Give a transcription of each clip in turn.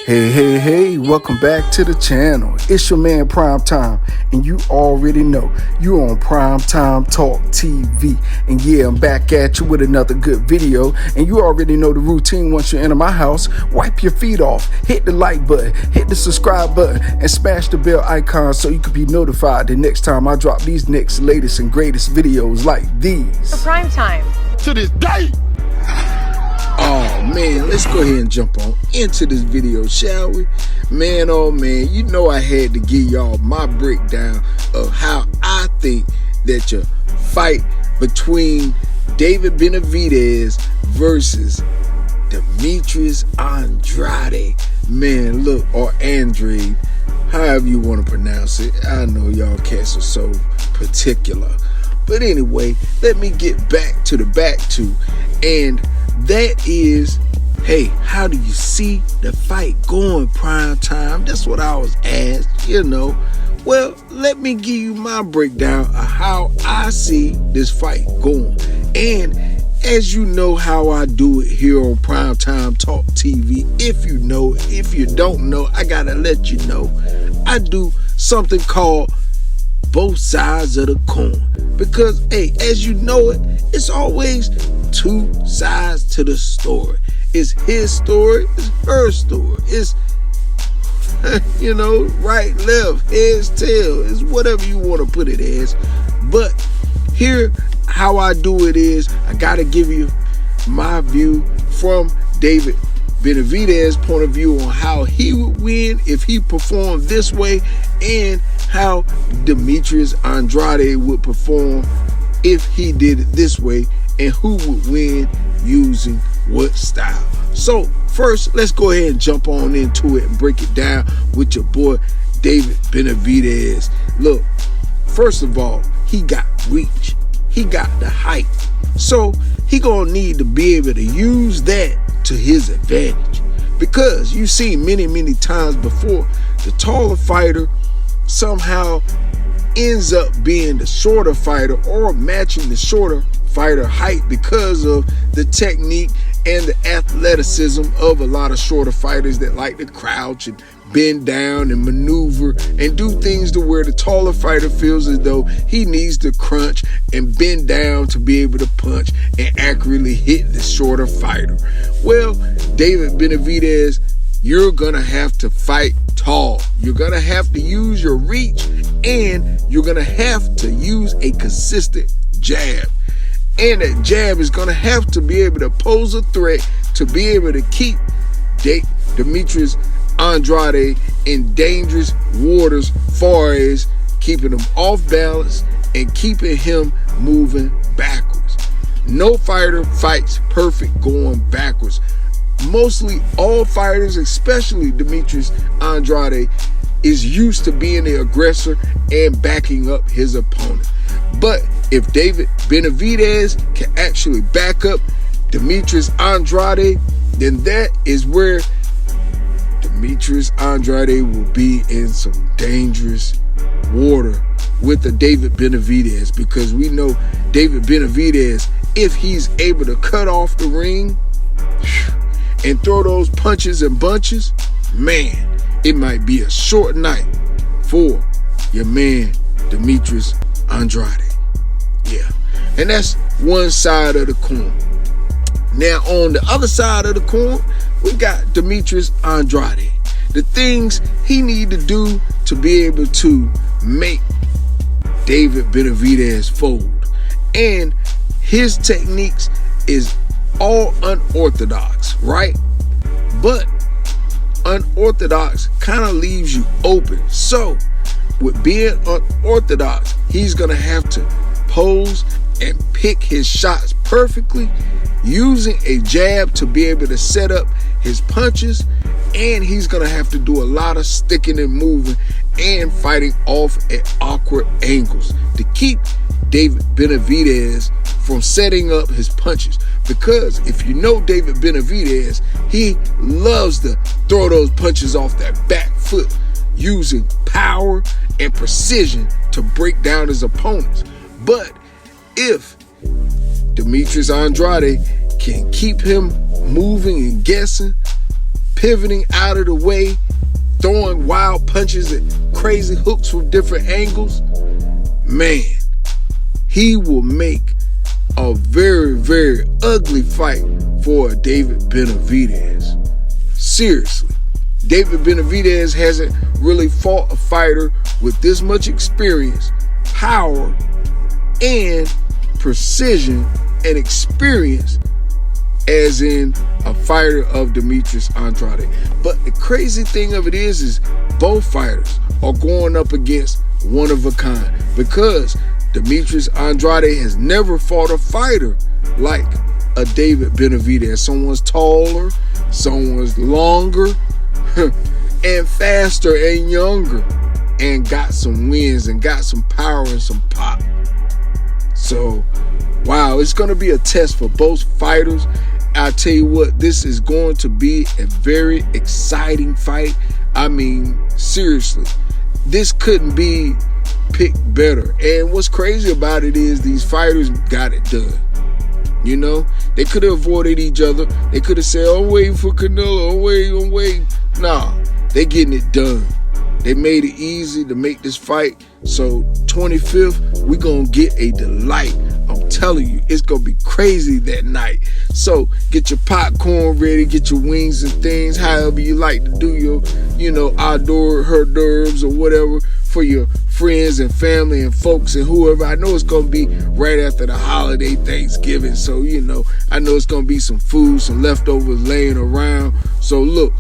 Hey, welcome back to the channel. It's your man Prime Time, and you already know you on PrimeTime Talk TV. And yeah, I'm back at you with another good video, and you already know the routine. Once you enter my house, wipe your feet off, hit the like button, hit the subscribe button, and smash the bell icon so you can be notified the next time I drop these next latest and greatest videos like these. For Prime Time. To this day. Oh man, let's go ahead and jump on into this video, shall we? Man, oh man, you know I had to give y'all my breakdown of how I think that your fight between David Benavidez versus Demetrius Andrade, man, look, or Andrade, however you want to pronounce it. I know y'all cats are so particular. But anyway, let me get back to the back two, and that is, hey, how do you see the fight going, Prime Time? That's what I was asked, you know. Well, let me give you my breakdown of how I see this fight going. And as you know how I do it here on PrimeTime Talk TV, if you know, if you don't know, I gotta let you know. I do something called both sides of the coin, because hey, as you know it, it's always two sides to the story. It's his story, it's her story, it's you know, right, left, heads, tail, it's whatever you want to put it as. But here, how I do it is, I gotta give you my view from David Benavidez's point of view on how he would win if he performed this way, and how Demetrius Andrade would perform if he did it this way, and who would win using what style. So first, let's go ahead and jump on into it and break it down with your boy David Benavidez. Look, first of all, he got reach, he got the height, so he gonna need to be able to use that to his advantage, because you see many times before, the taller fighter somehow ends up being the shorter fighter or matching the shorter fighter height because of the technique and the athleticism of a lot of shorter fighters that like to crouch and bend down and maneuver and do things to where the taller fighter feels as though he needs to crunch and bend down to be able to punch and accurately hit the shorter fighter. Well, David Benavidez, you're gonna have to fight tall. You're gonna have to use your reach, and you're gonna have to use a consistent jab. And that jab is gonna have to be able to pose a threat to be able to keep Demetrius Andrade in dangerous waters, far as keeping him off balance and keeping him moving backwards. No fighter fights perfect going backwards. Mostly all fighters, especially Demetrius Andrade, is used to being the aggressor and backing up his opponent. But if David Benavidez can actually back up Demetrius Andrade, then that is where Demetrius Andrade will be in some dangerous water with the David Benavidez, because we know David Benavidez, if he's able to cut off the ring and throw those punches and bunches, man, it might be a short night for your man Demetrius Andrade. Yeah, and that's one side of the coin. Now on the other side of the coin, we got Demetrius Andrade. The things he need to do to be able to make David Benavidez fold, and his techniques is all unorthodox, right? But unorthodox kind of leaves you open. So with being unorthodox, he's gonna have to pose and pick his shots perfectly, using a jab to be able to set up his punches, and he's gonna have to do a lot of sticking and moving and fighting off at awkward angles to keep David Benavidez from setting up his punches. Because if you know David Benavidez, he loves to throw those punches off that back foot, using power and precision to break down his opponents. But if Demetrius Andrade can keep him moving and guessing, pivoting out of the way, throwing wild punches and crazy hooks from different angles, man, he will make a very, very ugly fight for David Benavidez. Seriously. David Benavidez hasn't really fought a fighter with this much experience, power, and precision and experience as in a fighter of Demetrius Andrade. But the crazy thing of it is both fighters are going up against one of a kind, because Demetrius Andrade has never fought a fighter like a David Benavidez. Someone's taller, someone's longer, and faster and younger, and got some wins and got some power and some pop. So, wow, it's going to be a test for both fighters. I tell you what, this is going to be a very exciting fight. I mean, seriously, this couldn't be picked better. And what's crazy about it is these fighters got it done. You know, they could have avoided each other. They could have said, I'm waiting for Canelo, I'm waiting. Nah, they getting it done. They made it easy to make this fight. So 25th, we're going to get a delight. I'm telling you, it's going to be crazy that night. So get your popcorn ready, get your wings and things, however you like to do your, outdoor hors d'oeuvres or whatever for your friends and family and folks and whoever. I know it's going to be right after the holiday Thanksgiving. So, I know it's going to be some food, some leftovers laying around. So look,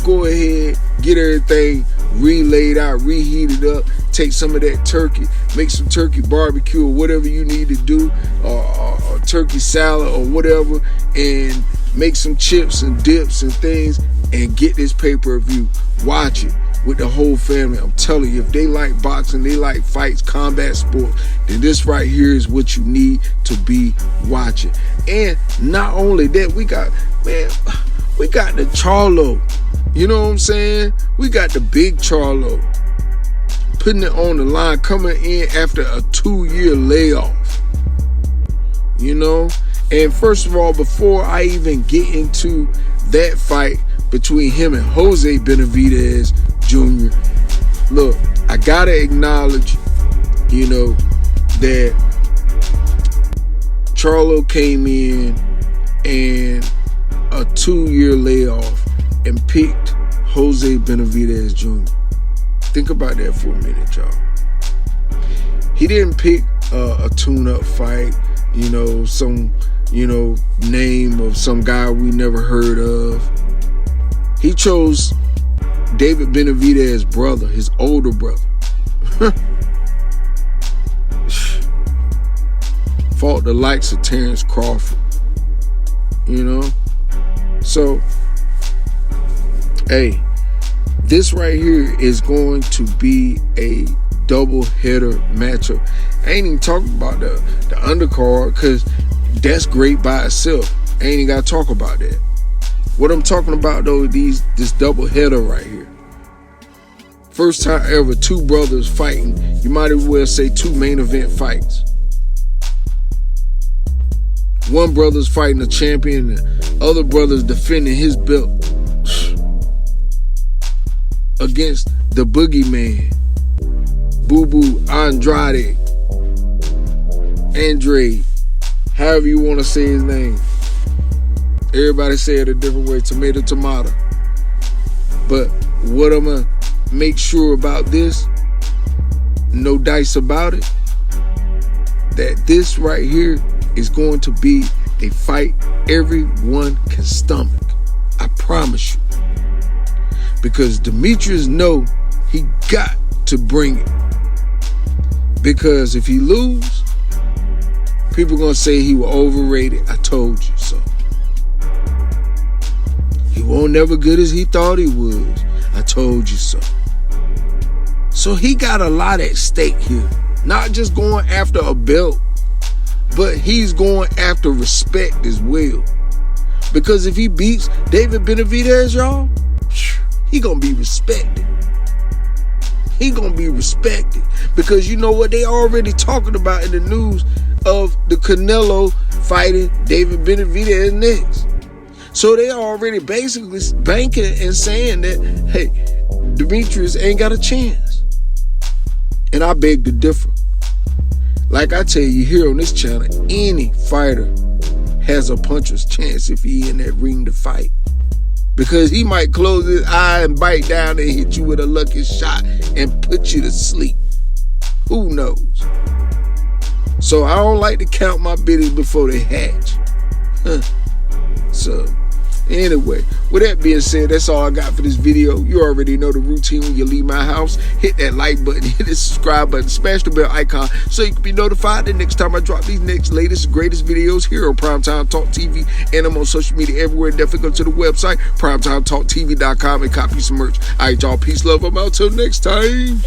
go ahead, get everything relayed out, reheated up, take some of that turkey, make some turkey barbecue or whatever you need to do, or turkey salad or whatever, and make some chips and dips and things, and get this pay-per-view. Watch it with the whole family. I'm telling you, if they like boxing, they like fights, combat sports, then this right here is what you need to be watching. And not only that, we got the Charlo. You know what I'm saying? We got the big Charlo putting it on the line, coming in after a 2-year layoff. And first of all, before I even get into that fight between him and Jose Benavidez Jr., look, I gotta acknowledge, that Charlo came in and a 2-year layoff and picked Jose Benavidez Jr. Think about that for a minute, y'all. He didn't pick a tune-up fight, some, name of some guy we never heard of. He chose David Benavidez's brother, his older brother. Fought the likes of Terrence Crawford. So, hey, this right here is going to be a double header matchup. I ain't even talking about the undercard, because that's great by itself. I ain't even got to talk about that. What I'm talking about, though, is this double header right here. First time ever, two brothers fighting. You might as well say two main event fights. One brother's fighting a champion, and the other brother's defending his belt against the boogeyman, Boo Andrade, however you want to say his name. Everybody say it a different way, tomato. But what I'm going to make sure about this, no dice about it, that this right here is going to be a fight everyone can stomach. I promise you. Because Demetrius know he got to bring it. Because if he lose, people going to say he was overrated. I told you so. He won't never good as he thought he was. I told you so. So he got a lot at stake here. Not just going after a belt, but he's going after respect as well. Because if he beats David Benavidez, y'all, he gonna be respected. He gonna be respected. Because you know what? They already talking about in the news of the Canelo fighting David Benavidez next. So they already basically banking and saying that, hey, Demetrius ain't got a chance. And I beg to differ. Like I tell you here on this channel, any fighter has a puncher's chance if he in that ring to fight. Because he might close his eye and bite down and hit you with a lucky shot and put you to sleep. Who knows? So I don't like to count my biddies before they hatch. So anyway, with that being said, that's all I got for this video. You already know the routine when you leave my house. Hit that like button, hit the subscribe button, smash the bell icon so you can be notified the next time I drop these next, latest, greatest videos here on Primetime Talk TV. And I'm on social media everywhere. Definitely go to the website, PrimeTimeTalkTV.com, and copy some merch. All right, y'all. Peace, love. I'm out till next time.